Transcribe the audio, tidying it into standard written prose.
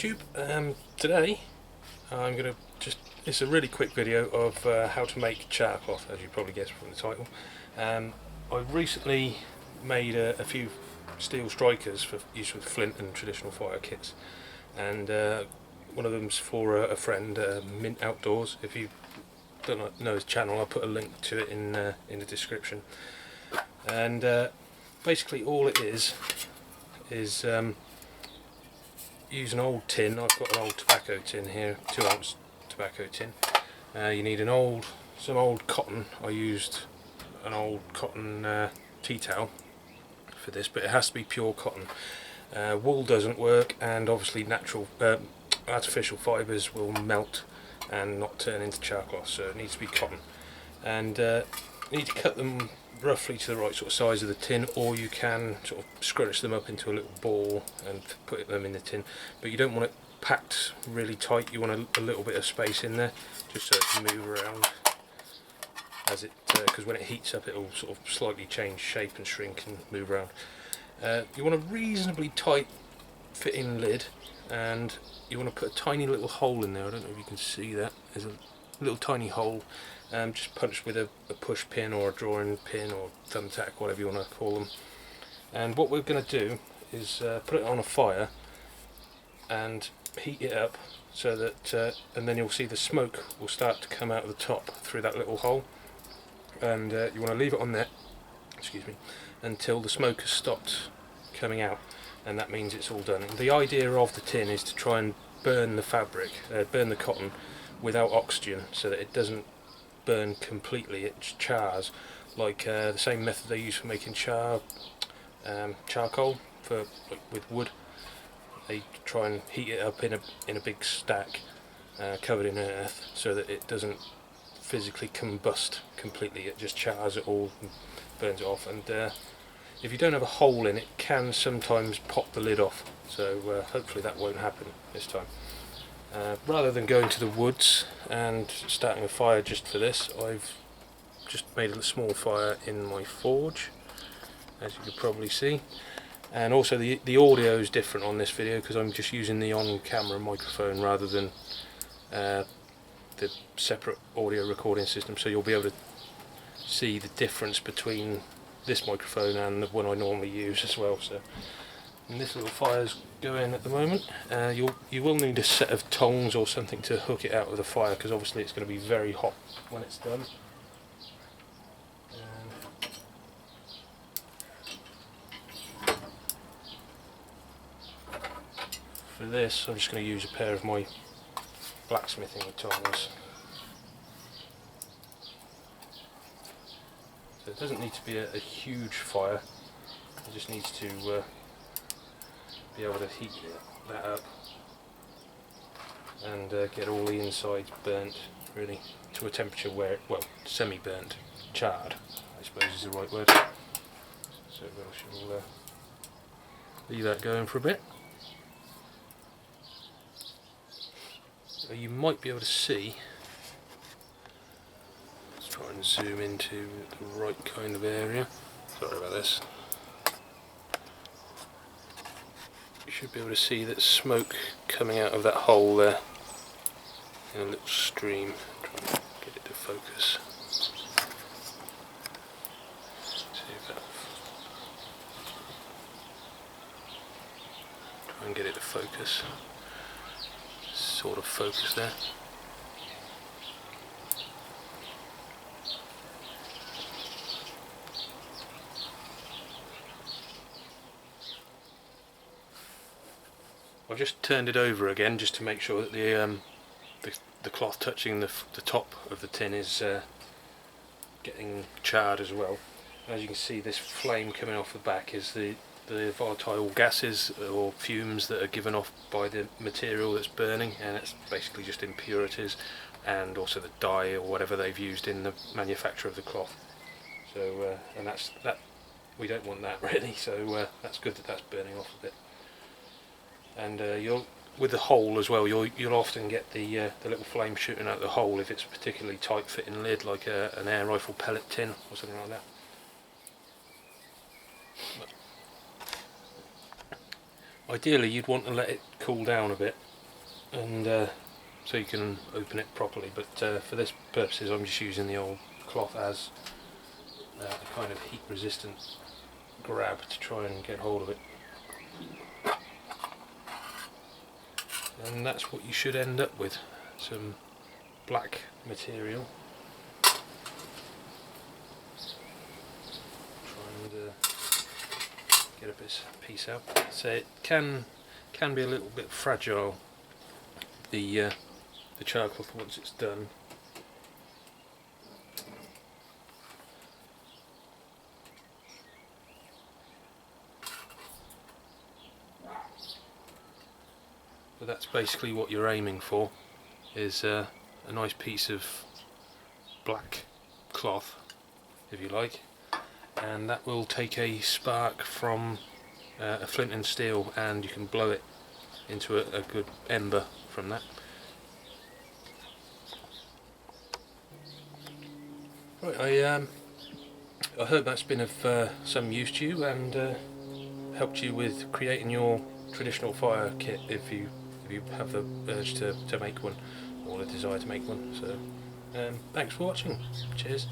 YouTube. Today I'm going to it's a really quick video of how to make charcloth, as you probably guessed from the title. I recently made a few steel strikers for use with flint and traditional fire kits, and one of them's for a friend, Mint Outdoors. If you don't know his channel, I'll put a link to it in the description. And basically all it is use an old tin. I've got an old tobacco tin here, 2-ounce tobacco tin. You need some old cotton. I used an old cotton tea towel for this, but it has to be pure cotton. Wool doesn't work, and obviously artificial fibres will melt and not turn into charcloth, so it needs to be cotton. And you need to cut them roughly to the right sort of size of the tin, or you can sort of scrunch them up into a little ball and put them in the tin, but you don't want it packed really tight. You want a little bit of space in there, just so it can move around as it, because when it heats up, it will sort of slightly change shape and shrink and move around. You want a reasonably tight fitting lid, and you want to put a tiny little hole in there. I don't know if you can see that. There's a little tiny hole, just punched with a push pin or a drawing pin or thumbtack, whatever you want to call them. And what we're going to do is put it on a fire and heat it up, so that and then you'll see the smoke will start to come out of the top through that little hole, and you want to leave it on there, excuse me, until the smoke has stopped coming out, and that means it's all done. And the idea of the tin is to try and burn the fabric, burn the cotton without oxygen, so that it doesn't burn completely. It chars, like the same method they use for making charcoal for with wood. They try and heat it up in a big stack covered in earth, so that it doesn't physically combust completely. It just chars it all and burns it off. And if you don't have a hole in it, can sometimes pop the lid off, so hopefully that won't happen this time. Rather than going to the woods and starting a fire just for this, I've just made a small fire in my forge, as you can probably see. And also the audio is different on this video, because I'm just using the on-camera microphone rather than the separate audio recording system, so you'll be able to see the difference between this microphone and the one I normally use as well. So, and this little fire's going at the moment. You will need a set of tongs or something to hook it out of the fire, because obviously it's going to be very hot when it's done. For this, I'm just going to use a pair of my blacksmithing tongs. So it doesn't need to be a huge fire, it just needs to be able to heat that up and get all the insides burnt, really, to a temperature where, well, semi-burnt, charred, I suppose is the right word. So I shall leave that going for a bit. So you might be able to see, let's try and zoom into the right kind of area. Sorry about this. You should be able to see that smoke coming out of that hole there in a little stream. Try and get it to focus. See if that, try and get it to focus. Sort of focus there. I've just turned it over again, just to make sure that the cloth touching the top of the tin is getting charred as well. As you can see, this flame coming off the back is the volatile gases or fumes that are given off by the material that's burning, and it's basically just impurities and also the dye or whatever they've used in the manufacture of the cloth. So and that we don't want that really, so that's good that that's burning off a bit. And you'll, with the hole as well, you'll often get the little flame shooting out the hole if it's a particularly tight fitting lid, like an air rifle pellet tin or something like that. Ideally you'd want to let it cool down a bit and so you can open it properly. But for this purposes, I'm just using the old cloth as a kind of heat resistant grab to try and get hold of it. And that's what you should end up with, some black material. Try and get a piece out. So it can be a little bit fragile, the charcloth, once it's done. But that's basically what you're aiming for, is a nice piece of black cloth, if you like, and that will take a spark from a flint and steel, and you can blow it into a good ember from that. Right, I hope that's been of some use to you and helped you with creating your traditional fire kit if you have the urge to make one, or the desire to make one. So thanks for watching. Cheers.